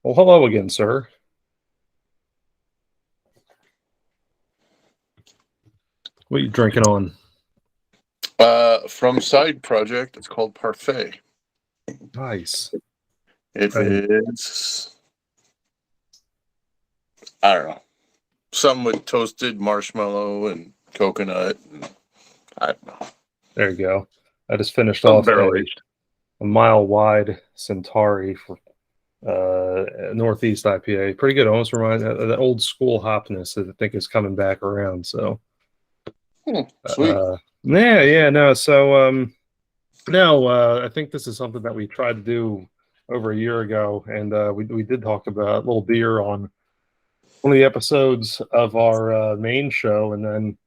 Well, hello again, sir. What are you drinking on? From side project, it's called Parfait. Nice. It And is, I don't know, some with toasted marshmallow and coconut. And I don't know, there you go. I just finished some off barrel aged. a mile wide Centauri for Northeast IPA. Pretty good. Almost reminds that old school hopness that I think is coming back around. So, Sweet. yeah. No. So, no, I think this is something that we tried to do over a year ago, and we did talk about a little beer on one of the episodes of our main show, and then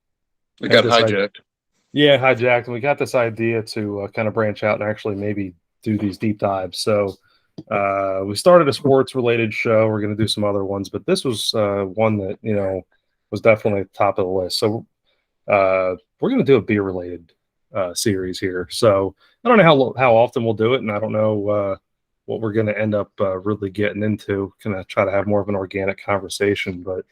It had got this idea. hijacked. Yeah, hijacked, and we got this idea to kind of branch out and actually maybe do these deep dives. So we started a sports-related show. We're going to do some other ones, but this was one that was definitely at the top of the list. So we're going to do a beer-related series here. So I don't know how often we'll do it, and I don't know what we're going to end up really getting into. Kind of try to have more of an organic conversation, but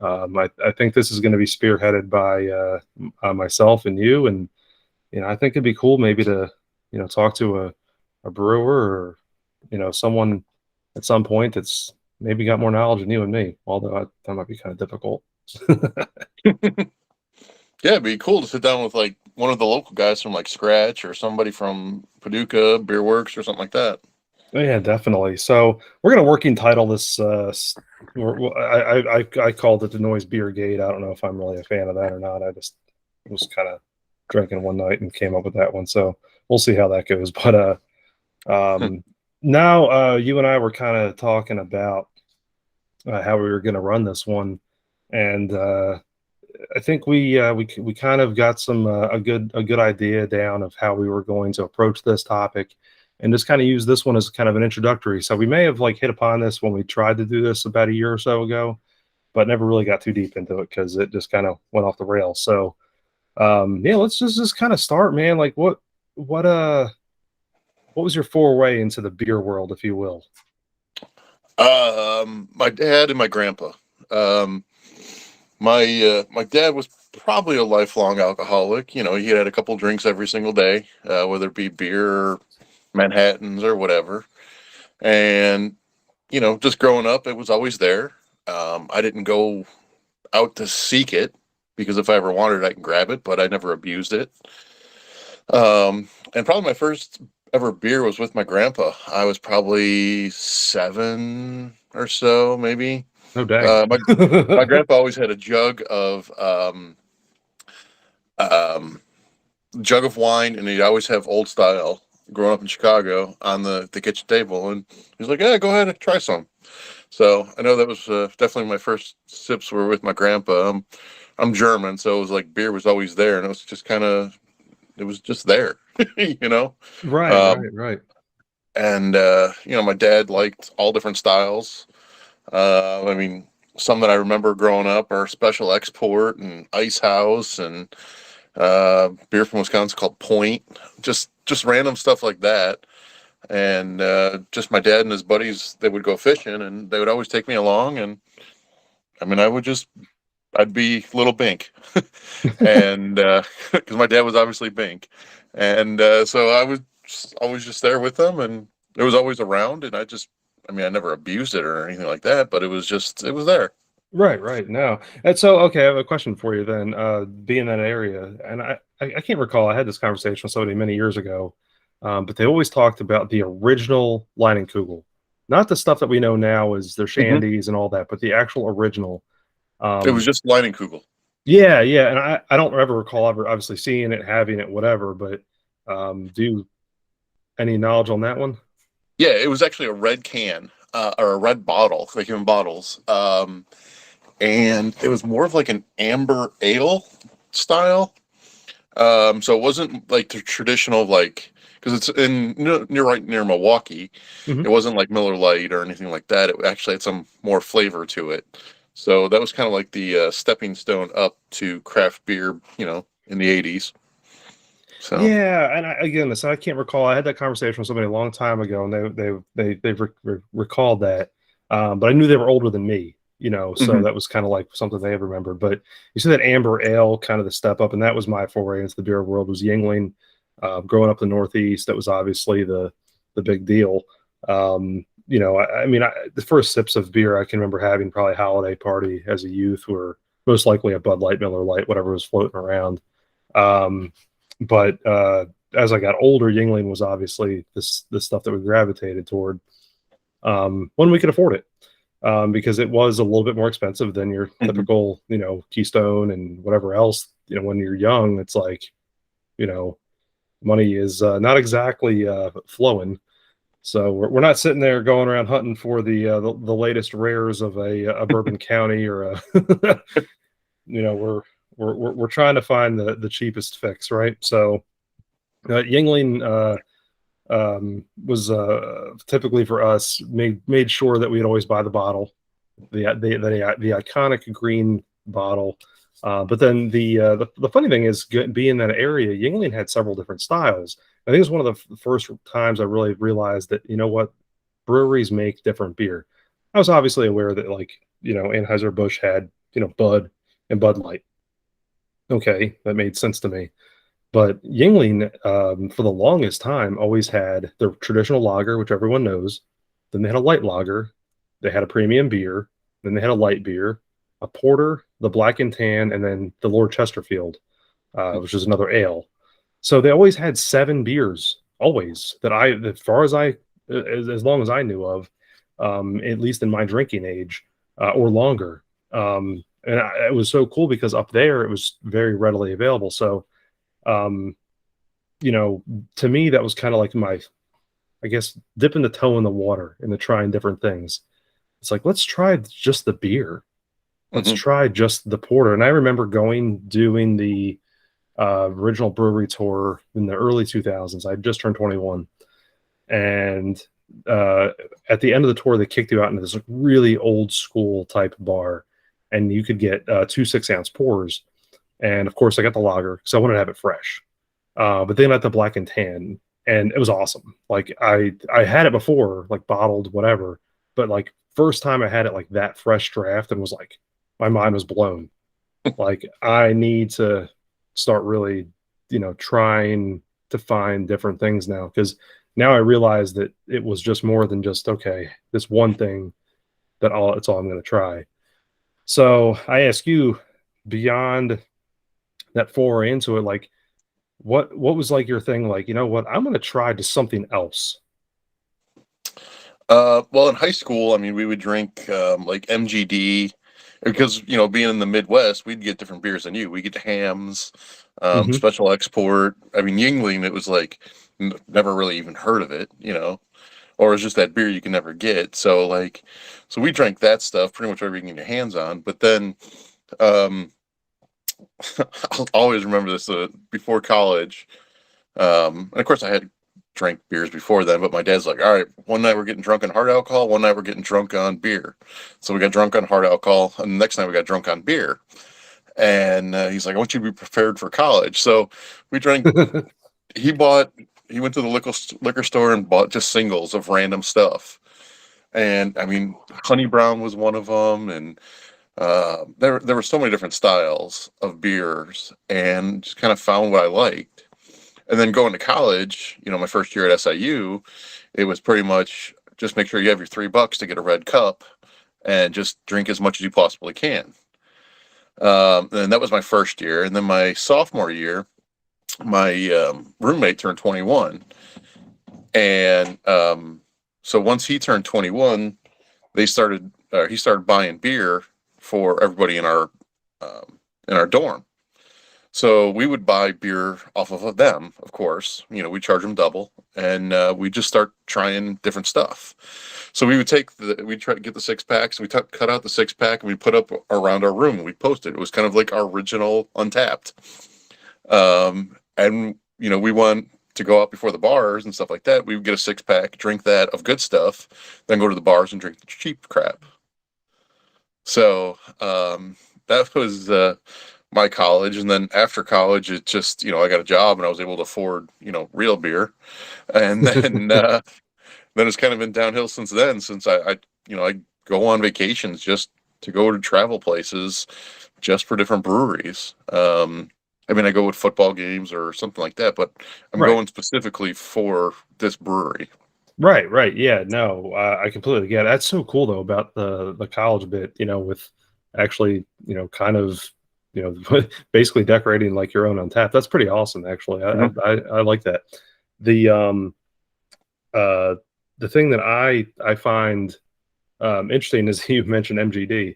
I think this is going to be spearheaded by myself and you, and I think it'd be cool maybe to talk to a brewer or someone at some point that's maybe got more knowledge than you and me. Although that might be kind of difficult. Yeah, it'd be cool to sit down with like one of the local guys from like Scratch or somebody from Paducah Beer Works or something like that. Oh, yeah, definitely. So we're gonna working title this. I called it the Noise BEERgade. I don't know if I'm really a fan of that or not. I just was kind of drinking one night and came up with that one. So we'll see how that goes. But um, now you and I were kind of talking about how we were going to run this one, and I think we kind of got some a good idea down of how we were going to approach this topic, and just kind of use this one as kind of an introductory. So we may have like hit upon this when we tried to do this about a year or so ago, but never really got too deep into it because it just kind of went off the rails. So yeah, let's just kind of start, man. Like what uh what was your foray into the beer world, if you will? My dad and my grandpa. Um, my dad was probably a lifelong alcoholic. You know, he had a couple drinks every single day, whether it be beer, or Manhattans, or whatever. And just growing up, it was always there. I didn't go out to seek it because if I ever wanted it, I can grab it, but I never abused it. And probably my first ever beer was with my grandpa. I was probably 7 or so, maybe. Oh, dang. My grandpa always had a um, jug of wine, and he'd always have old style. Growing up in Chicago, on the kitchen table, and he's like, "Yeah, go ahead and try some." So I know that was definitely my first sips were with my grandpa. I'm German, so it was like beer was always there, and it was just kind of it was just there, you know. Right, Um, right, right. and my dad liked all different styles. I mean, some that I remember growing up are Special Export and Ice House and beer from Wisconsin called Point. Just random stuff like that. And just my dad and his buddies, they would go fishing, and they would always take me along. And I mean, I'd be little Bink, and because my dad was obviously Bink, and so I was always just there with them, and it was always around, and I mean, I never abused it or anything like that, but it was there. Right, right. No. And so, okay, I have a question for you then. Being in that area, and I can't recall, I had this conversation with somebody many years ago, but they always talked about the original Leinenkugel, not the stuff that we know now is their Hmm. shandies and all that, but the actual original. It was Um, just Leinenkugel. yeah, yeah. And I don't ever recall ever obviously seeing it, having it, whatever, but do you any knowledge on that one? Yeah, it was actually a red can or a red bottle. They came in bottles, and it was more of like an amber ale style. So it wasn't like the traditional like because it's in near right near Milwaukee. It Hmm. wasn't like Miller Lite or anything like that. It actually had some more flavor to it. So that was kind of like the stepping stone up to craft beer, in the '80s. So Yeah, and again, so I can't recall. I had that conversation with somebody a long time ago, and they recalled that. But I knew they were older than me, so Hmm. that was kind of like something they had remembered. But you see that amber ale, kind of the step up, and that was my foray into the beer world. Was Yuengling. Growing up in the Northeast, that was obviously the big deal. I mean, the first sips of beer I can remember having probably a holiday party as a youth were most likely a Bud Light, Miller Light, whatever was floating around. Um, but as I got older, Yingling was obviously this stuff that we gravitated toward when we could afford it, because it was a little bit more expensive than your Hmm. typical, Keystone and whatever else. When you're young, it's like, you know, money is not exactly flowing. So we're not sitting there going around hunting for the latest rares of a bourbon county or a, we're trying to find the cheapest fix, right? So Yingling was typically for us made sure that we'd always buy the bottle, the iconic green bottle. But then the funny thing is, being in that area, Yingling had several different styles. I think it's one of the first times I really realized that, breweries make different beer. I was obviously aware that, like, Anheuser Busch had, Bud and Bud Light. Okay, that made sense to me. But Yingling, for the longest time, always had the traditional lager, which everyone knows. Then they had a light lager. They had a premium beer. Then they had a light beer, a porter, the black and tan, and then the Lord Chesterfield, which is another ale. So they always had seven beers, always, as far as as long as I knew of, at least in my drinking age, or longer. It was so cool because up there it was very readily available. So, um, you know, to me, that was kind of like my, I guess, dipping the toe in the water into trying different things. It's like, let's try just the beer. Let's Hmm. try just the porter. And I remember doing the original brewery tour in the early 2000s. I just turned 21. And uh, at the end of the tour, they kicked you out into this really old school type bar. And you could get 2 6-ounce pours. And of course, I got the lager because I wanted to have it fresh. But then at the black and tan, and it was awesome. Like I had it before, like bottled, whatever, but like first time I had it like that fresh draft, and was like, my mind was blown. Like, I need to start really, trying to find different things now, because now I realize that it was just more than just, okay, this one thing it's all I'm going to try. So I ask you, beyond that foray into it, like, what was like your thing? Like, what, I'm going to try just something else. Well, in high school, I mean, we would drink like MGD because being in the Midwest, we'd get different beers than you. We get hams, Hmm. special export. I mean, Yingling, it was like never really even heard of it, or it's just that beer you can never get. So like, so we drank that stuff, pretty much whatever you can get your hands on. But then, um, I'll always remember this before college. And of course, I had drank beers before then, but my dad's like, all right, one night we're getting drunk on hard alcohol, one night we're getting drunk on beer. So we got drunk on hard alcohol, and the next night we got drunk on beer. And he's like, I want you to be prepared for college. So we drank, he bought, he went to the liquor store and bought just singles of random stuff. And I mean, Honey Brown was one of them. And there were so many different styles of beers, and just kind of found what I liked. And then going to college, my first year at SIU, it was pretty much just make sure you have your $3 to get a red cup and just drink as much as you possibly can. And that was my first year. And then my sophomore year, my roommate turned 21. And so once he turned 21, he started buying beer for everybody in our dorm. So we would buy beer off of them, of course. We charge them double, and we just start trying different stuff. So we try to get the 6 packs. We cut out the 6 pack and we put up around our room. And we posted. It was kind of like our original Untapped. And we want to go out before the bars and stuff like that. We would get a 6 pack, drink that of good stuff, then go to the bars and drink the cheap crap. So that was my college. And then after college, it just, I got a job and I was able to afford, real beer. And then, then it's kind of been downhill since then, since I go on vacations just to go to travel places just for different breweries. I mean, I go with football games or something like that, but I'm Right. going specifically for this brewery. Right, right. Yeah, no, I completely get it. That's so cool though about the college bit, with actually, kind of, basically decorating like your own on tap. That's pretty awesome, actually. I Mhm. I, I like that. The uh the thing that I find interesting is you mentioned MGD,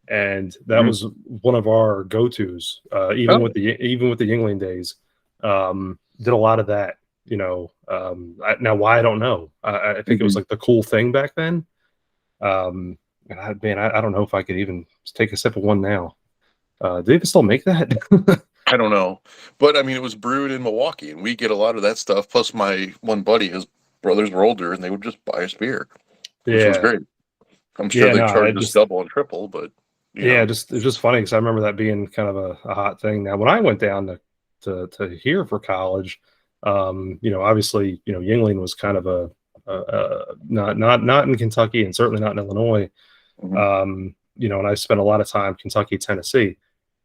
and that Mhm. was one of our go-tos. Oh. Even with the Yuengling days, did a lot of that. Now why I don't know. I think it was Mhm. like the cool thing back then. Um, and I don't know if I could even take a sip of one now. Do they even still make that? I don't know, but I mean, it was brewed in Milwaukee, and we get a lot of that stuff. Plus, my one buddy, his brothers were older, and they would just buy us beer, which was Yeah, great. I'm sure yeah, they no, I charged us just double and triple, but you yeah, know. just it's just funny because I remember that being kind of a hot thing. Now, when I went down to here for college, obviously, Yuengling was kind of not in Kentucky and certainly not in Illinois. Mhm. And I spent a lot of time Kentucky, Tennessee.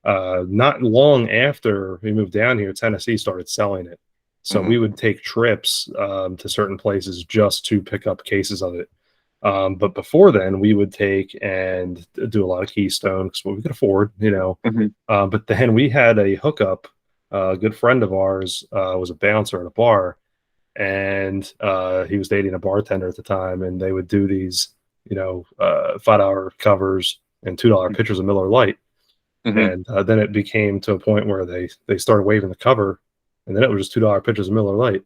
Not long after we moved down here, Tennessee started selling it. So we Mhm. would take trips to certain places just to pick up cases of it. But before then, we would take and do a lot of Keystone because what we could afford. Mhm. But then we had a hookup. A good friend of ours was a bouncer at a bar, and he was dating a bartender at the time, and they would do these, $5 covers and $2 pitchers of Miller Lite. Mhm. And then it became to a point where they started waiving the cover, and then it was just $2 pitchers of Miller Lite,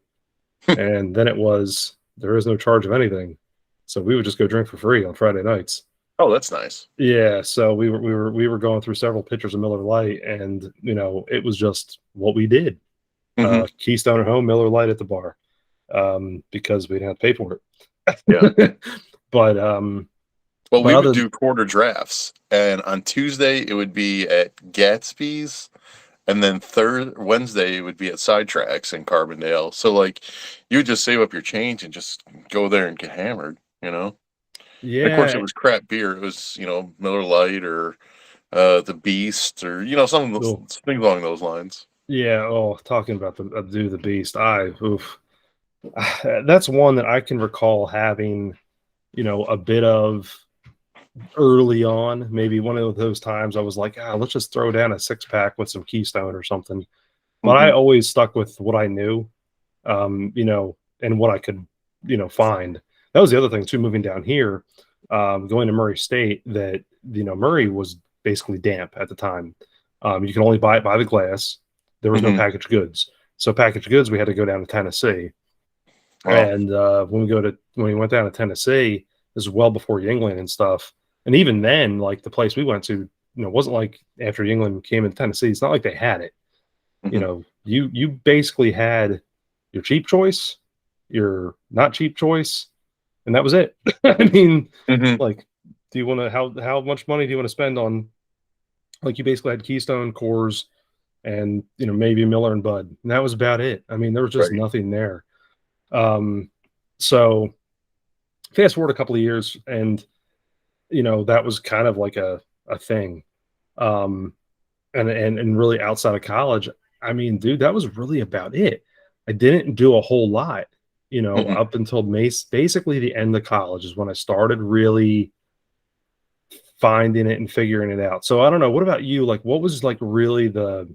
and then it was there is no charge of anything, so we would just go drink for free on Friday nights. Oh, that's nice. Yeah, so we were going through several pitchers of Miller Lite, and it was just what we did. Mhm. Keystone at home, Miller Lite at the bar, because we didn't have to pay for Yeah. it. but Well, but we would other do quarter drafts, and on Tuesday it would be at Gatsby's, and then third Wednesday it would be at Sidetracks in Carbondale. So like, you would just save up your change and just go there and get hammered. And of course, it yeah, was crap beer. It was Miller Lite or the Beast or some of those oh, things along those lines. yeah. Oh, talking about the do the beast. Oof. That's one that I can recall having, a bit of early on. Maybe one of those times I was like, let's just throw down a 6 pack with some Keystone or something. But I Hmm. always stuck with what I knew, and what I could, find. That was the other thing too. Moving down here, going to Murray State, that Murray was basically damp at the time. You can only buy it by the glass. There was no Hmm. packaged goods, so packaged goods we had to go down to Tennessee. Well. And when we went down to Tennessee, this is well before Yuengling and stuff. And even then, like the place we went to, wasn't like after Yuengling came into Tennessee. It's not like they had it. Hmm. You basically had your cheap choice, your not cheap choice, and that was it. I mean, Hmm. like, do you want to how much money do you want to spend on? Like, you basically had Keystone, Coors, and maybe Miller and Bud, and that was about it. I mean, there was just Right. nothing there. Um, so fast forward a couple of years, and that was kind of like a thing. Um, and really outside of college, I mean, dude, that was really about it. I didn't do a whole lot, Hmm. up until basically the end of college is when I started really finding it and figuring it out. So I don't know. What about you? Like, what was like really the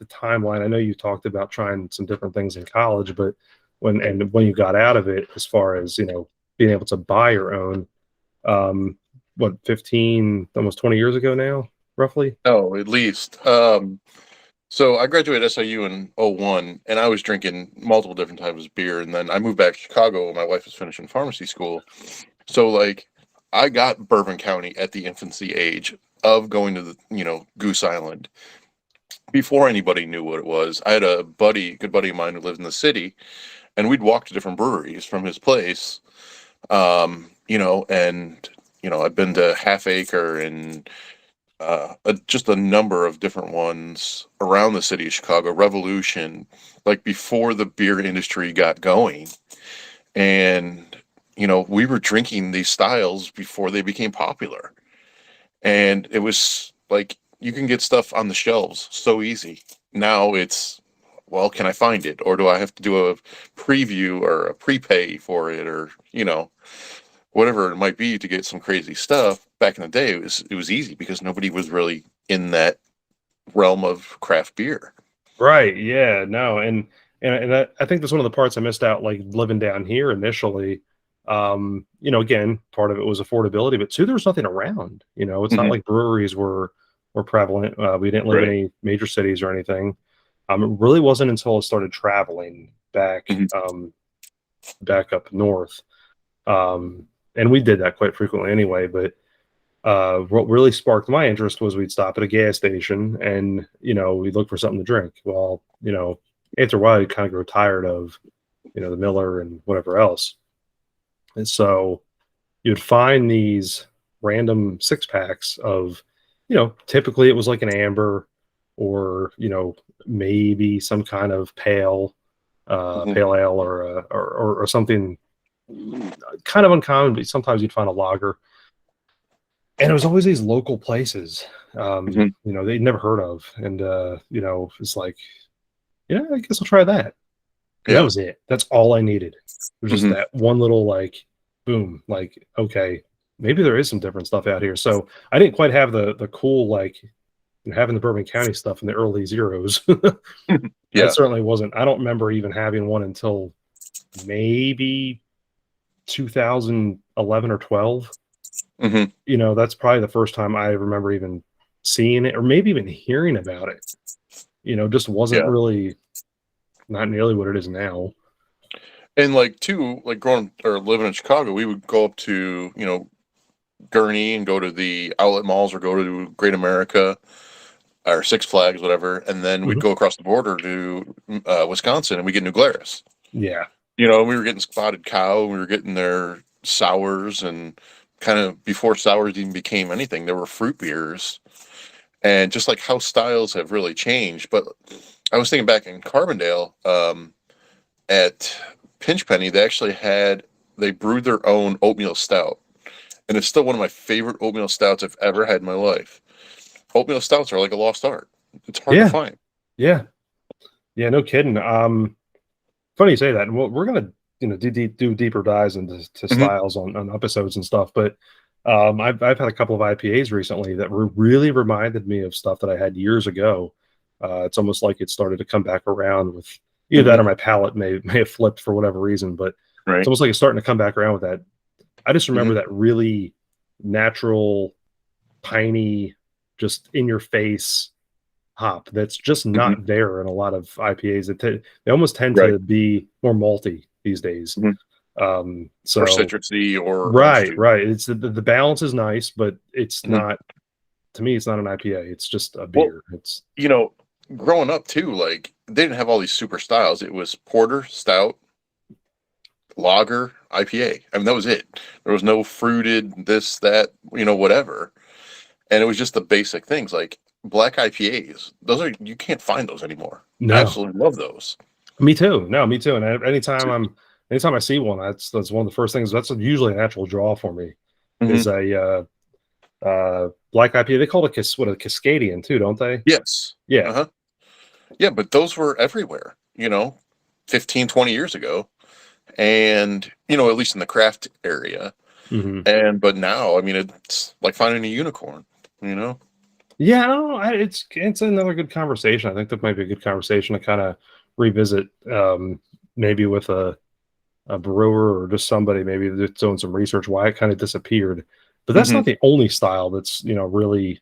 timeline? I know you talked about trying some different things in college, but when you got out of it, as far as being able to buy your own, what 15, almost 20 years ago now, roughly. No, at least. So I graduated SIU in '01, and I was drinking multiple different types of beer. And then I moved back to Chicago. My wife was finishing pharmacy school. So, like, I got Bourbon County at the infancy age of going to the, Goose Island before anybody knew what it was. I had a good buddy of mine who lived in the city, and we'd walk to different breweries from his place. And, I've been to Half Acre and just a number of different ones around the city of Chicago. Revolution, like before the beer industry got going, and we were drinking these styles before they became popular. And it was like you can get stuff on the shelves so easy. Now it's, well, can I find it? Or do I have to do a preview or a prepay for it, or, whatever it might be to get some crazy stuff. Back in the day, it was easy because nobody was really in that realm of craft beer. Right. Yeah. No. And I think that's one of the parts I missed out, like living down here initially. Again, part of it was affordability, but two, there was nothing around. It's not Hmm. like breweries were prevalent. We didn't live in Right. any major cities or anything. It really wasn't until I started traveling Hmm. back up north. And we did that quite frequently anyway, but what really sparked my interest was we'd stop at a gas station and we'd look for something to drink. Well, after a while you kind of grow tired of the Miller and whatever else, and so you'd find these random six packs of typically it was like an amber or maybe some kind of Hmm. pale ale or something kind of uncommon, but sometimes you'd find a lager. And it was always these local places, Hmm. they'd never heard of. And, it's like, yeah, I guess I'll try that. And that Yeah. was it. That's all I needed. It was just Hmm. that one little, like, boom, like, okay, maybe there is some different stuff out here. So I didn't quite have the cool, like, having the Bourbon County stuff in the early zeros. That Yeah. certainly wasn't, I don't remember even having one until maybe 2011 or 12. Hmm. That's probably the first time I remember even seeing it or maybe even hearing about it. Just wasn't Yeah. really not nearly what it is now. And like too, like growing or living in Chicago, we would go up to, Gurney and go to the outlet malls or go to Great America or Six Flags, whatever, and then we'd Mhm. go across the border to Wisconsin and we get New Glarus. Yeah. We were getting Spotted Cow, we were getting their sours, and kind of before sours even became anything, there were fruit beers, and just like how styles have really changed. But I was thinking back in Carbondale, at Pinchpenny, they brewed their own oatmeal stout, and it's still one of my favorite oatmeal stouts I've ever had in my life. Oatmeal stouts are like a lost art. It's hard to Yeah. find. Yeah. Yeah. No kidding. Funny you say that. Well, we're gonna do deeper dives into Hmm. styles on episodes and stuff. But I've had a couple of IPAs recently that really reminded me of stuff that I had years ago. It's almost like it started to come back around with either that Hmm. or my palate may have flipped for whatever reason. But it's Right. almost like it's starting to come back around with that. I just Hmm. remember that really natural, piney, just in your face hop that's just Hmm. not there in a lot of IPAs. They almost tend Right. to be more malty these days. Hmm. Or So citrusy or orange right, juice. right. It's the balance is nice, but it's Hmm. not, to me. It's not an IPA. It's just a Well, beer. It's you know, growing up too, like they didn't have all these super styles. It was porter, stout, lager, IPA. I mean, that was it. There was no fruited this, that, whatever. And it was just the basic things like black IPAs. Those are you can't find those anymore. I no, absolutely love those. me too. No, me too. And anytime I see one, that's one of the first things. That's usually a natural draw for me. Hmm. Is black IPA. They call it a Cascadian too, don't they? Yes. Yeah. Uh-huh. Yeah, but those were everywhere, 15, 20 years ago. And, at least in the craft area. Hmm. But now, I mean, it's like finding a unicorn, you know? Yeah, I don't know. It's another good conversation. I think that might be a good conversation to kind of revisit, maybe with a brewer or just somebody maybe that's doing some research why it kind of disappeared. But that's Hmm. not the only style that's really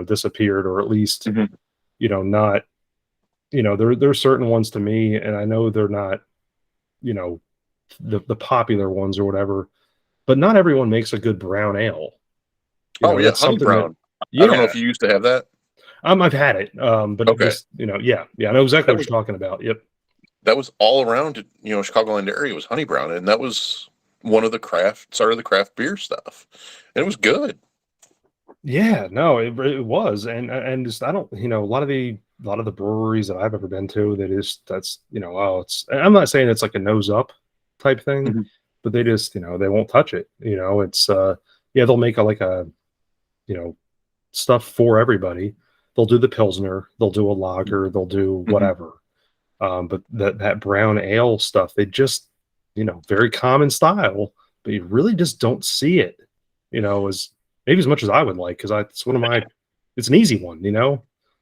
disappeared, or at least Hmm. not there's certain ones to me, and I know they're not you know the popular ones or whatever. But not everyone makes a good brown ale. Oh, yeah, That's honey something that brown. I don't know yeah. if you used to have that. I've had it, but Okay. just yeah, I know exactly That what was you're talking about. Yep. that was all around, Chicagoland area was honey brown, and that was one of the started the craft beer stuff. And it was good. Yeah, no, it was, and just I don't, a lot of the breweries that I've ever been to, that is that's oh, it's. And I'm not saying it's like a nose up type thing, Mhm. but they just, they won't touch it. It's yeah, they'll make like a, you know, stuff for everybody. They'll do the Pilsner, they'll do a lager, they'll do Hmm. whatever. But that brown ale stuff, they just, very common style, but you really just don't see it, as maybe as much as I would like, because it's one of my, it's an easy one.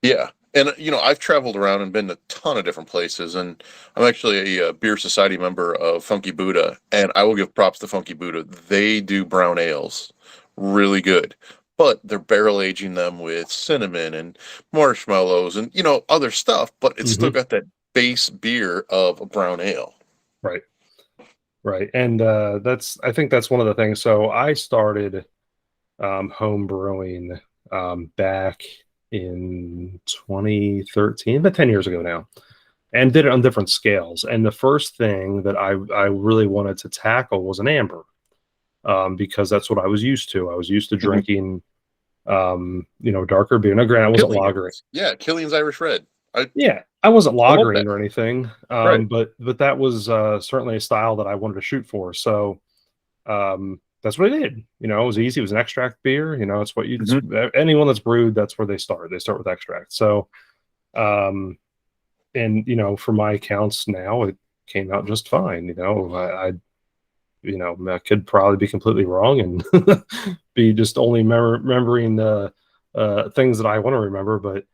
Yeah. And I've traveled around and been to a ton of different places, and I'm actually a beer society member of Funky Buddha, and I will give props to Funky Buddha. They do brown ales really good, but they're barrel aging them with cinnamon and marshmallows and other stuff, but it's still Hmm. got that base beer of a brown ale. Right, right. And I think that's one of the things. So I started home brewing back in 2013, about 10 years ago now, and did it on different scales. And the first thing that I really wanted to tackle was an amber, because that's what I was used to. I was used to Hmm. drinking, darker beer. Now, granted, I wasn't lagering. Killian's, yeah, Killian's Irish Red. Yeah, I wasn't I love that. lagering or anything, Right. but that was certainly a style that I wanted to shoot for. So that's what I did. It was easy. It was an extract beer. It's what Hmm. anyone that's brewed, that's where they start. They start with extract. So, um, and for my accounts now, it came out just fine. I could probably be completely wrong and be just only remembering the things that I want to remember. But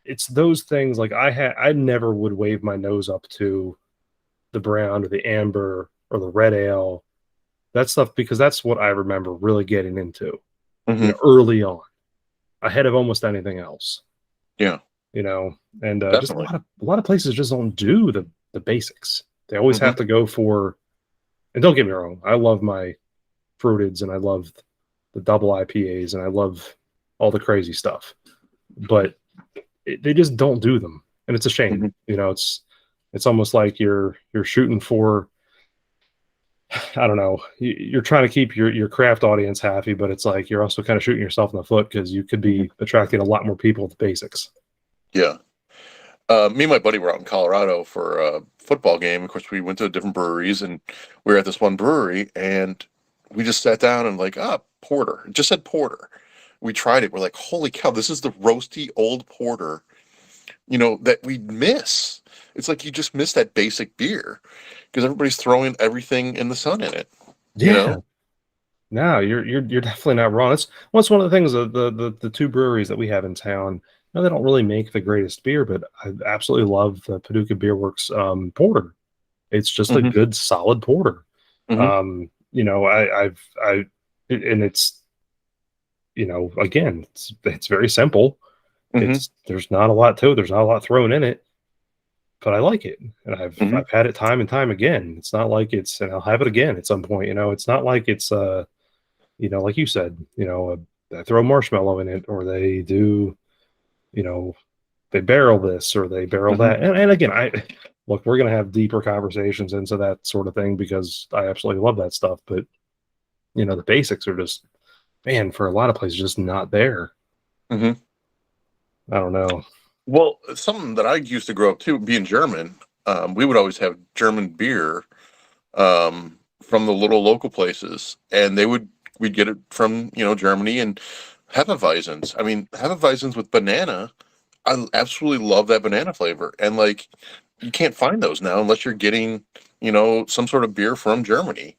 it's those things, like I never would wave my nose up to the brown or the amber or the red ale, that stuff, because that's what I remember really getting into, Hmm. early on, ahead of almost anything else. Yeah, You know, and just a definitely. lot of places just don't do the basics. They always Hmm. have to go for. And don't get me wrong, I love my fruiteds and I love the double IPAs and I love all the crazy stuff, but they just don't do them, and it's a shame. Hmm. It's almost like you're shooting for, I don't know, you're trying to keep your craft audience happy, but it's like you're also kind of shooting yourself in the foot, because you could Hmm. be attracting a lot more people with the basics. Yeah. Me and my buddy were out in Colorado for a football game. Of course, we went to different breweries, and we were at this one brewery, and we just sat down and like, porter. It just said porter. We tried it. We're like, holy cow, this is the roasty old porter, that we miss. It's like you just miss that basic beer because everybody's throwing everything in the sun in it, you Yeah, know? no, you're definitely not wrong. That's one of the things, the two breweries that we have in town. No, they don't really make the greatest beer, but I absolutely love the Paducah Beer Works porter. It's just a Hmm. good, solid porter. Hmm. And it's, again, it's very simple. Hmm. There's not a lot to it. There's not a lot thrown in it, but I like it, and Hmm. I've had it time and time again. It's not like and I'll have it again at some point. It's not like it's like you said, they throw marshmallow in it, or they do, you know, they barrel this or they barrel Hmm. that. And again, I look, we're gonna have deeper conversations into that sort of thing, because I absolutely love that stuff. But the basics are just, man, for a lot of places, just not there. Hmm. I don't know. Well, something that I used to grow up to, being German, we would always have German beer from the little local places, and we'd get it from Germany and Hefeweizens. I mean, Hefeweizens with banana. I absolutely love that banana flavor, and like you can't find those now unless you're getting some sort of beer from Germany.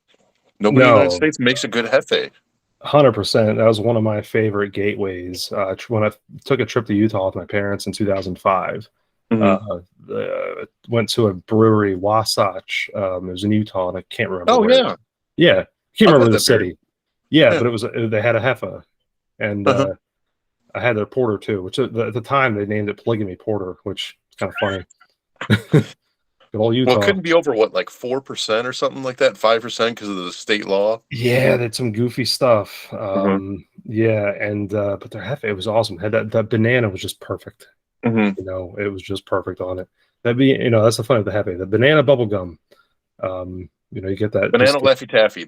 Nobody in the United No, States makes a good Hefe. 100%. That was one of my favorite gateways. When I took a trip to Utah with my parents in 2005, Hmm. uh, went to a brewery, Wasatch. It was in Utah, and I can't remember Oh where. yeah, Yeah, can't I've remember had the that beer. city. Yeah, Yeah. but they had a Heffa, and Uh-huh. I had their porter too, which at the time they named it Polygamy Porter, which is kind of funny. Good old Well, it Utah. couldn't be over what, like 4% or something like that, 5% because of the state law. Yeah, they had some goofy stuff. Hmm. Yeah, and but their Hefe, it was awesome. Had that banana was just perfect. Hmm. It was just perfect on it. That's the fun of the Hefe. The banana bubble gum. You get that Banana just Laffy Taffy.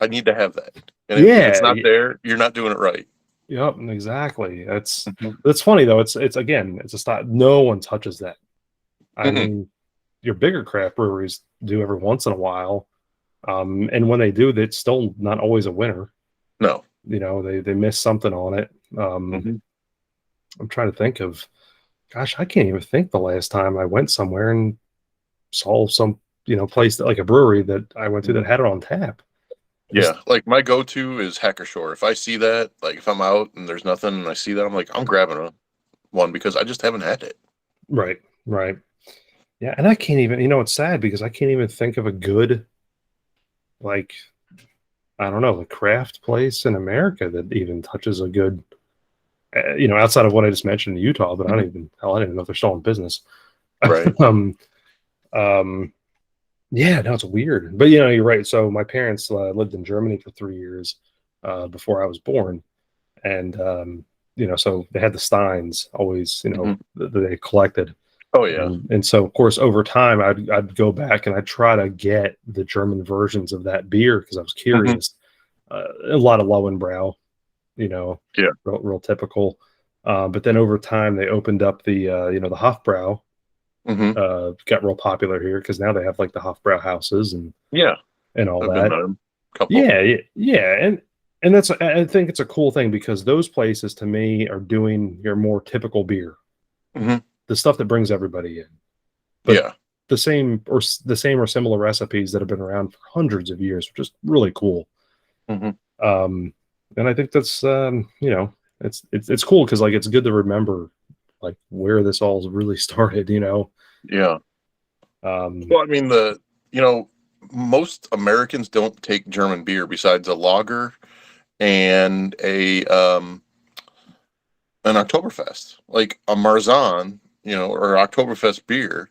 I need to have that. And if it's yeah, not there, you're not doing it right. yep, exactly. Hmm. That's funny though. It's again, it's a style. No one touches that. I Hmm. mean, your bigger craft breweries do every once in a while. And when they do, it's still not always a winner. No. You know, they miss something on it. Hmm. I'm trying to think of, gosh, I can't even think the last time I went somewhere and saw some, place that, like a brewery that I went to that Hmm. had it on tap. Just Yeah, like my go-to is Hacker Shore. If I see that, like if I'm out and there's nothing and I see that, I'm like, I'm grabbing one because I just haven't had it. right, right. Yeah, and I can't even, it's sad because I can't even think of a good, like, I don't know, a craft place in America that even touches a good, outside of what I just mentioned in Utah, but Mhm. I don't even know if they're still in business. Right. um, um, yeah, no, it's weird, but you're right. So my parents lived in Germany for 3 years before I was born, and so they had the Steins always, Hmm. that they collected. Oh yeah. And so, of course, over time, I'd go back and I'd try to get the German versions of that beer because I was Hmm. curious. A lot of Lowenbrau, you know, Yeah. real typical. But then over time, they opened up the Hofbrau. Hmm. Got real popular here because now they have like the Hofbrau houses Yeah. and all I've been that. to a couple. Yeah, yeah, and that's I think it's a cool thing because those places to me are doing your more typical beer, Hmm. the stuff that brings everybody in. But Yeah. the same or similar recipes that have been around for hundreds of years, which is really cool. Hmm. Um, and I think that's it's cool because like it's good to remember like where this all really started. Yeah. Um, Well, I mean, you know, most Americans don't take German beer besides a lager and an Oktoberfest, like a Marzahn, or Oktoberfest beer.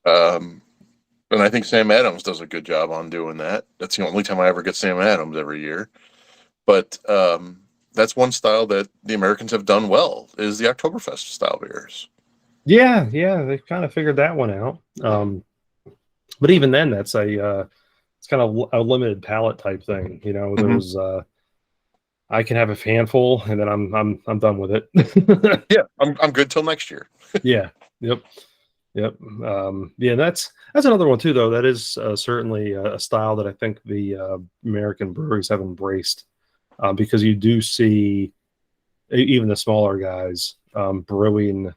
Um, and I think Sam Adams does a good job on doing that. That's the only time I ever get Sam Adams every year. But that's one style that the Americans have done well is the Oktoberfest style beers. yeah, yeah, they kind of figured that one out. But even then, that's it's kind of a limited palette type thing. Hmm. I can have a handful and then I'm done with it. Yeah, I'm good till next year. Yeah. Yep. Yep. Yeah, that's another one too, though. That is certainly a style that I think the American breweries have embraced because you do see even the smaller guys brewing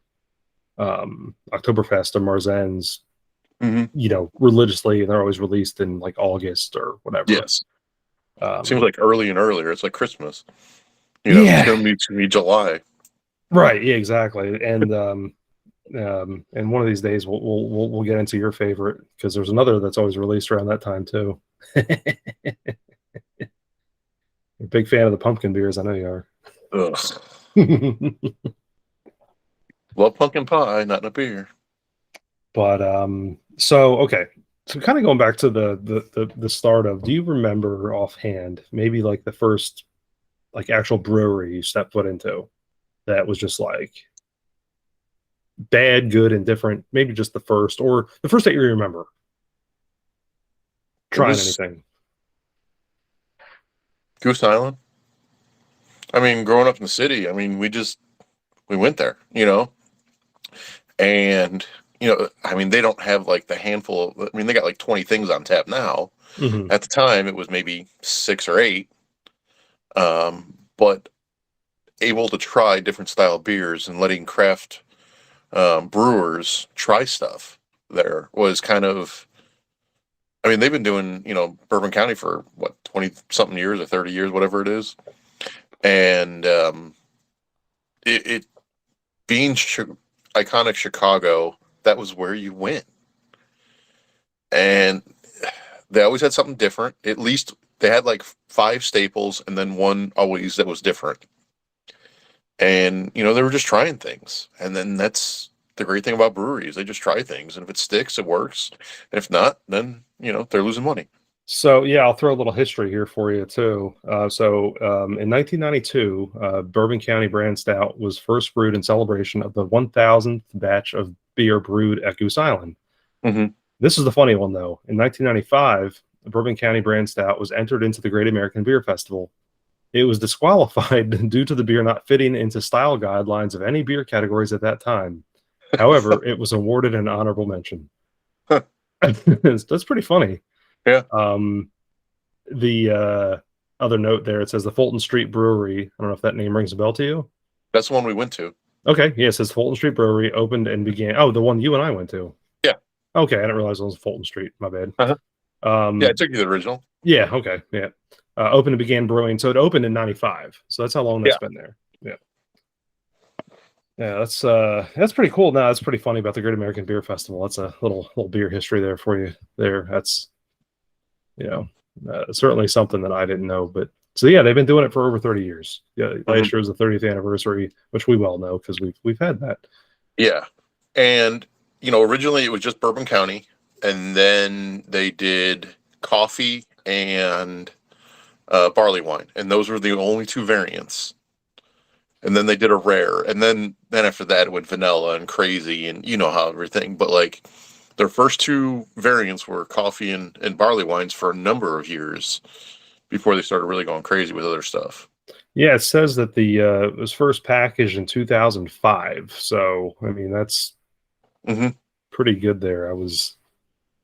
Oktoberfest or Marzens, Hmm. religiously, and they're always released in like August or whatever. Yes, seems Um, like early and earlier. It's like Christmas. yeah, It's gonna be July. right. Yeah, exactly. And one of these days we'll get into your favorite because there's another that's always released around that time too. You're a big fan of the pumpkin beers, I know you are. Ugh. Love pumpkin pie, not in a beer. But so okay, so kind of going back to the start of, do you remember offhand maybe like the first like actual brewery you stepped foot into that was just like bad, good, and different? Maybe just the first or the first that you remember It trying was anything. Goose Island. I mean, growing up in the city, I mean, we went there, and I mean, they don't have like the handful of. I mean, they got like 20 things on tap now. Hmm. At the time, it was maybe 6 or 8. But able to try different style beers and letting craft brewers try stuff there was kind of. I mean, they've been doing Bourbon County for what 20 something years or 30 years, whatever it is, and it being iconic Chicago, that was where you went. And they always had something different. At least they had like 5 staples and then one always that was different. And, they were just trying things. And then that's the great thing about breweries. They just try things. And if it sticks, it works. And if not, then, they're losing money. So yeah, I'll throw a little history here for you too. In 1992, Bourbon County Brand Stout was first brewed in celebration of the 1,000th batch of beer brewed at Goose Island. Hmm. This is the funny one though. In 1995, the Bourbon County Brand Stout was entered into the Great American Beer Festival. It was disqualified due to the beer not fitting into style guidelines of any beer categories at that time. However, it was awarded an honorable mention. That's pretty funny. Yeah. The other note there, it says the Fulton Street Brewery. I don't know if that name rings a bell to you. That's the one we went to. Okay, yeah, it says Fulton Street Brewery opened and began. Oh, the one you and I went to. Yeah. Okay, I didn't realize it was Fulton Street. My bad. Uh-huh. Yeah, I Um, took you to the original. yeah, okay, yeah. Opened and began brewing. So it opened in '95. So that's how long that's Yeah. been there. Yeah. Yeah, that's pretty cool. Now that's pretty funny about the Great American Beer Festival. That's a little beer history there for you. There, that's you know certainly something that I didn't know. But so yeah, they've been doing it for over 30 years. Yeah, last year was the 30th anniversary, which we well know because we've had that. Yeah. And, originally it was just Bourbon County, and then they did coffee and barley wine, and those were the only two variants. And then they did a rare, and then after that it went vanilla and crazy, and you know how everything. But like their first two variants were coffee and barley wines for a number of years before they started really going crazy with other stuff. Yeah, it says that the it was first packaged in 2005. So I mean that's pretty good there. I was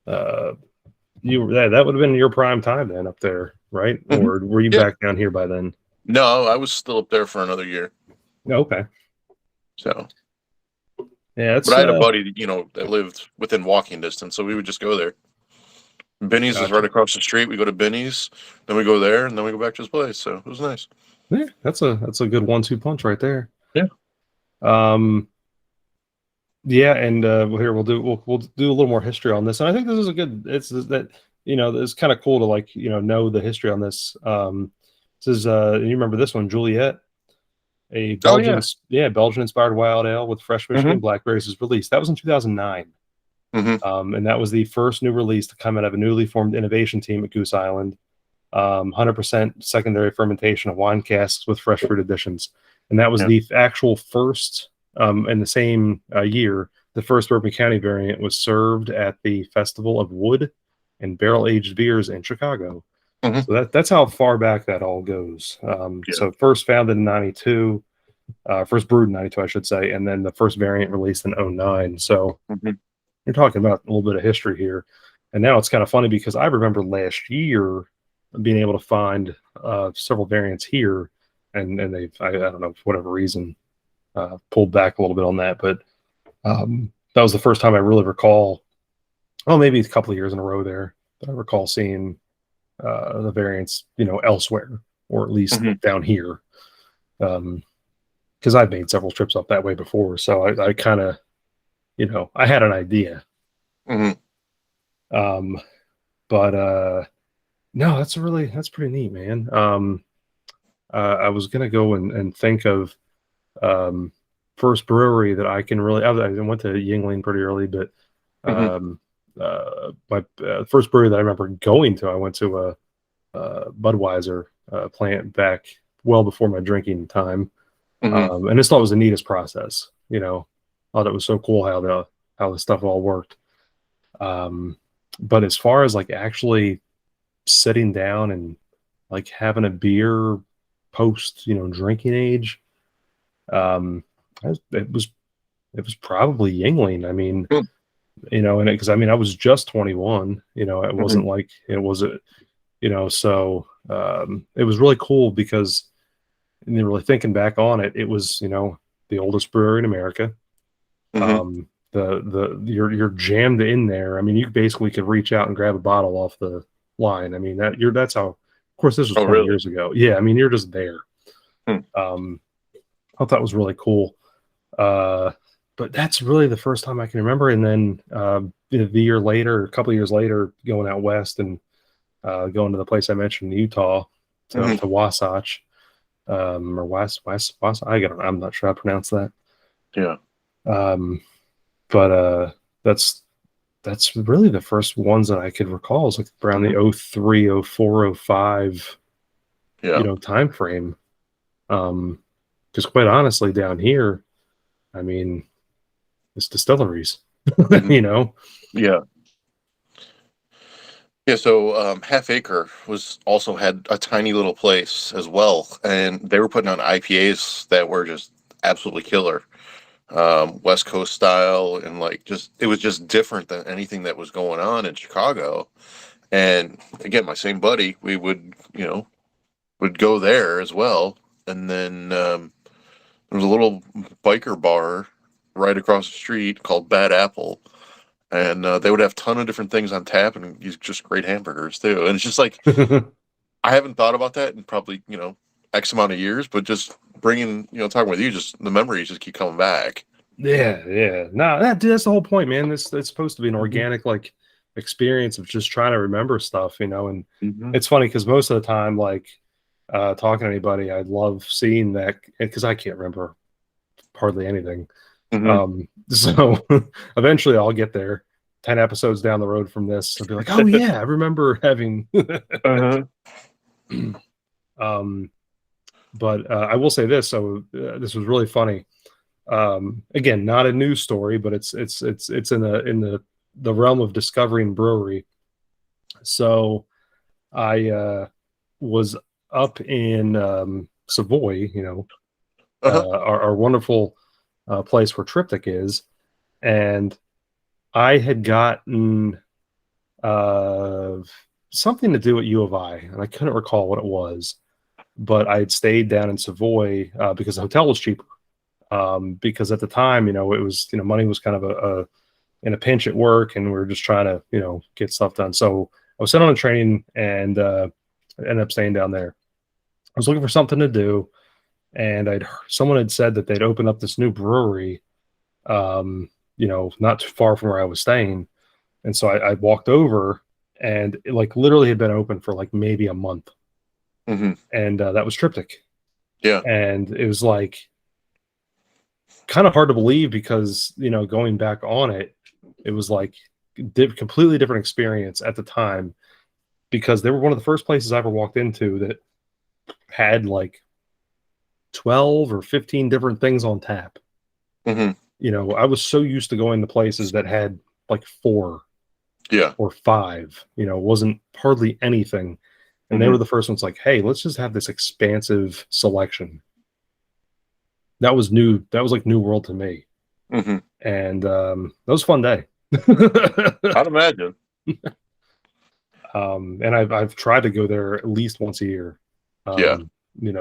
that would have been your prime time then up there, right? Or were you back down here by then? No, I was still up there for another year. Okay. So yeah, but I had a buddy that lived within walking distance, so we would just go there. Benny's is right across the street. We go to Benny's, then we go there, and then we go back to his place. So it was nice. Yeah, that's a good 1-2 punch right there. Yeah. Yeah, and here we'll do a little more history on this, and I think this is a good. It's kind of cool to know the history on this. This is you remember this one, Juliet, a Belgian Belgian inspired wild ale with fresh Michigan blackberries was released. That was in 2009. And that was the first new release to come out of a newly formed innovation team at Goose Island. 100% secondary fermentation of wine casks with fresh fruit additions, and that was the actual first. In the same year, the first Bourbon County variant was served at the Festival of Wood and Barrel Aged Beers in Chicago. So that's how far back that all goes. So first founded in '92, first brewed in '92, I should say, and then the first variant released in '09. So you're talking about a little bit of history here. And now it's kind of funny because I remember last year being able to find several variants here, and they've I don't know for whatever reason. Pulled back a little bit on that, but that was the first time I really recall. Oh, maybe a couple of years in a row there that I recall seeing the variants, elsewhere or at least down here, because I've made several trips up that way before, so I kind of, I had an idea. But no, that's pretty neat, man. I was gonna go and think of. First brewery that I can really. I went to Yuengling pretty early, but my first brewery that I remember going to, I went to a Budweiser plant back well before my drinking time, and I just thought it was the neatest process. Thought it was so cool how the stuff all worked. But as far as actually sitting down and having a beer post drinking age. It was probably Yuengling. I mean, and because I was just 21. It wasn't like it was so it was really cool because, really thinking back on it, it was the oldest brewery in America. You're jammed in there. You basically could reach out and grab a bottle off the line. That's how. Of course, this was 20 years ago. Yeah, you're just there. I thought that was really cool. But that's really the first time I can remember. And then the year later, a couple of years later, going out west and going to the place I mentioned in Utah to Wasatch or Wasatch. I'm not sure how to pronounce that. Yeah. But that's really the first ones that I could recall. It's around the 03, 04, 05 time frame. Because quite honestly, down here, it's distilleries, Yeah. Yeah. So Half Acre also had a tiny little place as well, and they were putting on IPAs that were just absolutely killer, West Coast style, and it was just different than anything that was going on in Chicago. And again, my same buddy, we would, would go there as well. And then there was a little biker bar right across the street called Bad Apple, and they would have a ton of different things on tap and just great hamburgers too. And it's just like I haven't thought about that in probably X amount of years, but just bringing talking with you, just the memories just keep coming back. Yeah, yeah. No, that's the whole point, man. This it's supposed to be an organic like experience of just trying to remember stuff, and Mm-hmm. it's funny because most of the time, like talking to anybody, I love seeing that because I can't remember hardly anything. Mm-hmm. So eventually I'll get there 10 episodes down the road from this. I'll be like, oh yeah, I remember having Uh-huh. um but I will say this. So this was really funny. Again, not a news story, but it's in the realm of discovering brewery. So I was up in Savoy, Uh-huh. our wonderful place where Triptych is, and I had gotten uh, something to do at U of I, and I couldn't recall what it was, but I had stayed down in Savoy because the hotel was cheaper. Because at the time, it was, money was kind of in a pinch at work, and we were just trying to, get stuff done. So I was sent on a training and ended up staying down there. I was looking for something to do, and someone had said that they'd opened up this new brewery, not too far from where I was staying. And so I walked over, and it like literally had been open for like maybe a month. Mm-hmm. And that was Triptych. Yeah. And it was like kind of hard to believe because, going back on it, it was like completely different experience at the time because they were one of the first places I ever walked into that had like 12 or 15 different things on tap. Mm-hmm. I was so used to going to places that had like 4 Yeah. or 5, wasn't hardly anything. And they Mm-hmm. were the first ones like, hey, let's just have this expansive selection. That was new. That was like new world to me. Mm-hmm. And that was a fun day. I'd imagine. And I've tried to go there at least once a year. Yeah.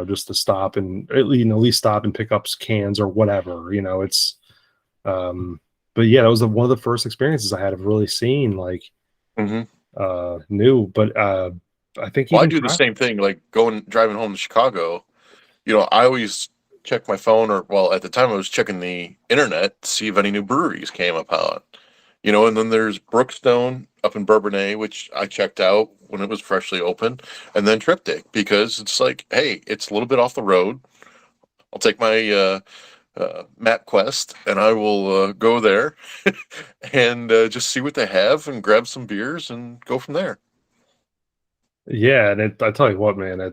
Just to stop and at least stop and pick up cans or whatever. It's but yeah, that was one of the first experiences I had of really seeing like Mm-hmm. new. But I think Well, I even do the same thing, like driving home to Chicago. I always check my phone, or well, at the time I was checking the internet to see if any new breweries came about. And then there's Brookstone up in Bourbonnais, which I checked out when it was freshly open, and then Triptych because it's like, hey, it's a little bit off the road. I'll take my map quest and I will go there and just see what they have and grab some beers and go from there. yeah, and I tell you what, man,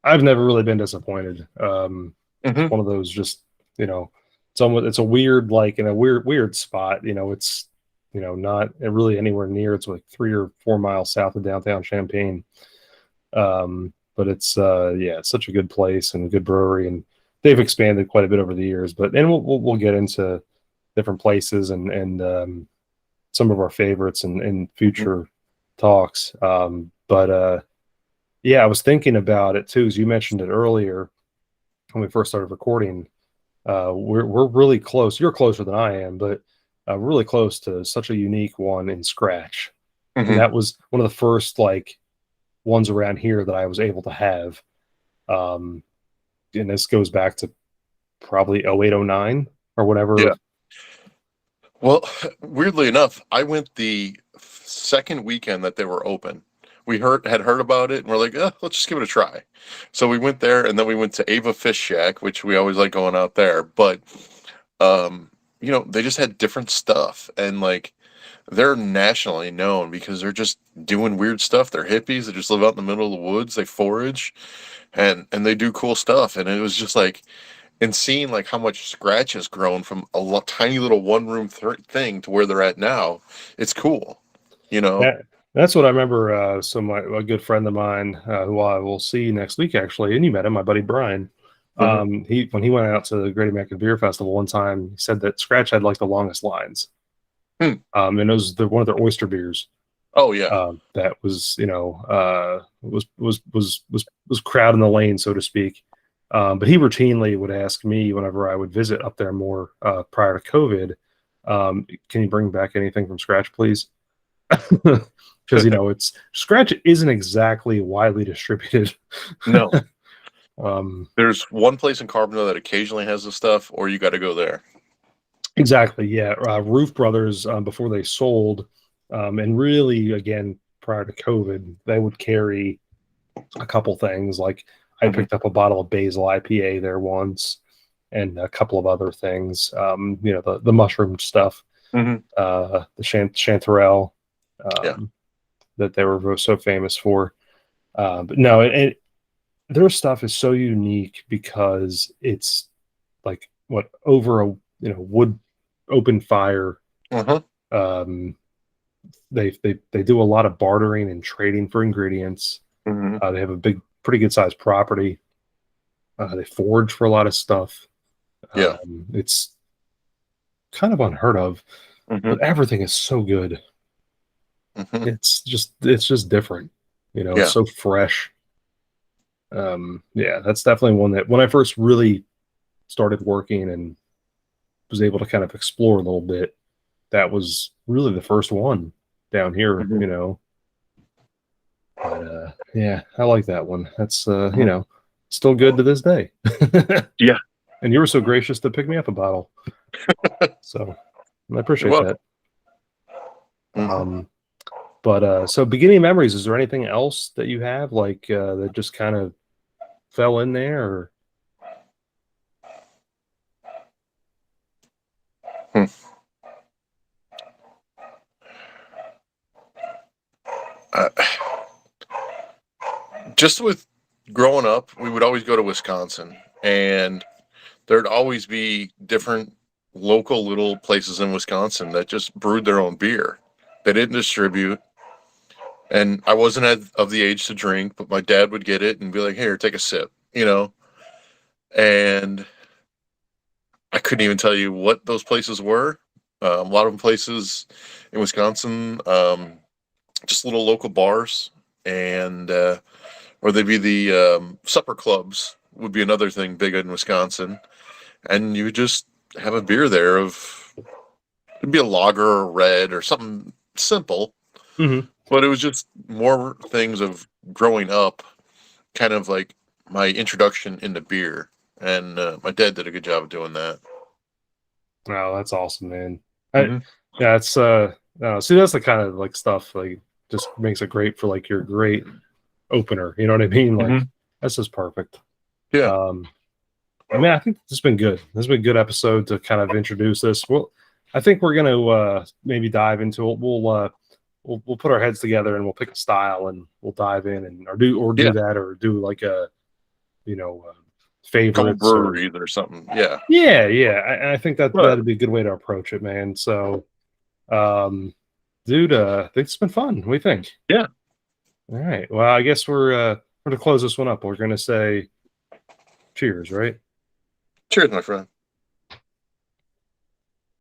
I've never really been disappointed. It's Mm-hmm. one of those just, it's a weird, like in a weird spot. It's, not really anywhere near. It's like 3 or 4 miles south of downtown Champaign. But it's, yeah, it's such a good place and a good brewery, and they've expanded quite a bit over the years. But and we'll get into different places and some of our favorites in future talks. But yeah, I was thinking about it too, as you mentioned it earlier when we first started recording. We're really close. You're closer than I am, but really close to such a unique one in Scratch. And Mm-hmm. that was one of the first like ones around here that I was able to have. Um, and this goes back to probably 0809 or whatever. Yeah. Well, weirdly enough, I went the second weekend that they were open. We had heard about it, and we're like, let's just give it a try. So we went there, and then we went to Ava Fish Shack, which we always like going out there. But um, they just had different stuff, and like they're nationally known because they're just doing weird stuff. They're hippies. They just live out in the middle of the woods. They forage, and they do cool stuff. And it was just like, and seeing like how much Scratch has grown from tiny little one room thing to where they're at now, it's cool, you know. That's what I remember. So a good friend of mine, who I will see next week, actually, and you met him, my buddy Brian. Hmm. He when he went out to the Great American Beer Festival one time, he said that Scratch had like the longest lines. Hmm. And it was one of their oyster beers. Oh yeah. That was was crowding the lane, so to speak. But he routinely would ask me whenever I would visit up there more prior to COVID, can you bring back anything from scratch, please? Because it's scratch isn't exactly widely distributed. No. um, There's one place in Carbondale that occasionally has the stuff, or you got to go there. exactly, yeah. Roof Brothers, before they sold, and really again prior to COVID, they would carry a couple things. Like I Mhm. picked up a bottle of basil IPA there once, and a couple of other things. The mushroom stuff, Mhm. the chanterelle, Yeah. that they were so famous for. But no, their stuff is so unique because it's like what over a wood open fire. Uh-huh. Um, they do a lot of bartering and trading for ingredients. Mhm. They have a pretty good sized property. They forage for a lot of stuff. Yeah. It's kind of unheard of, Mhm. but everything is so good. Mhm. It's just different. It's Yeah. so fresh. Yeah, that's definitely one that when I first really started working and was able to kind of explore a little bit, that was really the first one down here. Mhm. But yeah, I like that one. That's Mhm. still good to this day. Yeah. And you were so gracious to pick me up a bottle, so I You're appreciate that. welcome. Mhm. Um, but so beginning memories, is there anything else that you have like that just kind of fell in there? Or? Hmm. Uh, just with growing up, we would always go to Wisconsin, and there'd always be different local little places in Wisconsin that just brewed their own beer. They didn't distribute, and I wasn't of the age to drink, but my dad would get it and be like, "Here, take a sip," And I couldn't even tell you what those places were. A lot of places in Wisconsin, just little local bars, and or they'd be the supper clubs would be another thing big in Wisconsin, and you would just have a beer there of it'd be a lager or a red or something simple, Mhm. but it was just more things of growing up, kind of like my introduction into beer, and my dad did a good job of doing that. Oh, that's awesome, man. I, Hmm. yeah, it's see, that's the kind of like stuff like just makes it great for like your great opener. You know what I mean? Like Hmm. that's just perfect. Yeah, Um, I mean, I think this has been good. This has been a good episode to kind of introduce this. Well, I think we're gonna maybe dive into it. We'll put our heads together and we'll pick a style and we'll dive in and or do yeah, that or do like a you know uh, couple favorites or breweries or something. Yeah, yeah. I think that whatever. that'd be a good way to approach it, man. So, um, dude, I think it's been fun. What do you think? Yeah. All right. Well, I guess we're to close this one up. We're gonna say cheers, right? Cheers, my friend.